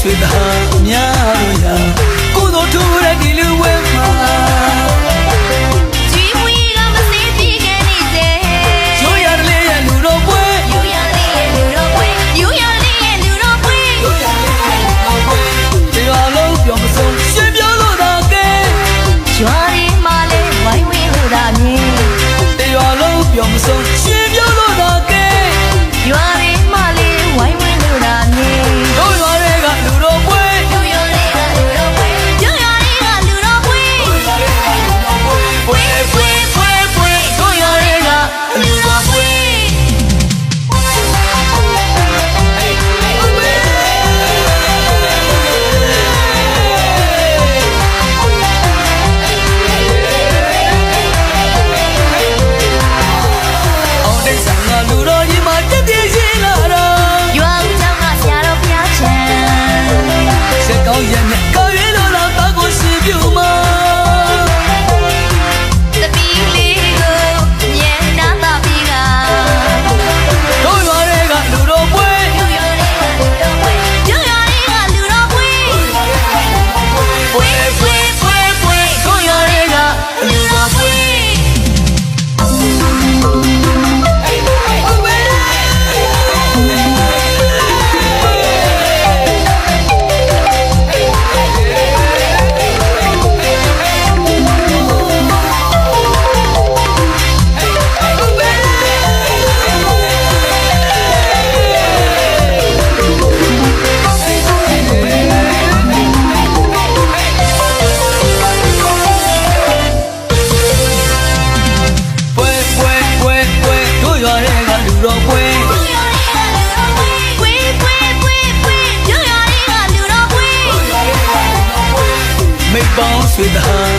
ရွှေသားများတို့ရာကိုတို့ထူတဲ့ဒီလူဝဲမှာကြွေးမွေးကမစေးပြေခဲ့နေတဲ့ရိုးရလေးရဲ့လူတော်ပွဲရိုးရလေးရဲ့လူတော်ပွဲရိုးရလေးရဲ့လူတော်ပွဲရိုးရလေးရဲ့လူတော်ပွဲတရားလုံးပြောမဆုံးရှင်ပြောလို့သာကဲရွာရီမာလေးဝိုင်းဝင်းလို့သာမြင်တရားလုံးပြောမဆုံးရှင်ပြောလို့သာကဲရွာရီမာလေးဝိုင်းဝင်းလို့သာမြင်တို့ရွာတွေကလူတော်ပွဲတို့ရွာတွေကလူတော်ပွဲတို့ရွာတွေကလူတော်ပွဲပွဲပွဲပွဲပွဲတို့ရွာတွေကလူတော်ပွဲလူတော်ကြီးမှာတက်တည်ရှိလာတော့ရွာဦးကျောင်းကဆရာတော်ဘုရားချမ်းဆက်ကောင်းရဲ့မြတ်ကောင်းရဲလို့တော့တောက်ကိုရှင်ပြူမှာတပီးလေးကိုမြဲနာတာပြေကတို့ရွာတွေကလူတော်ပွဲတို့ရွာတွေကလူတော်ပွဲတို့ရွာတွေကလူတော်ပွဲပွဲပွဲပွဲပွဲတို့ရွာတွေကလူတော်ပွဲပေါင်းရွှေသား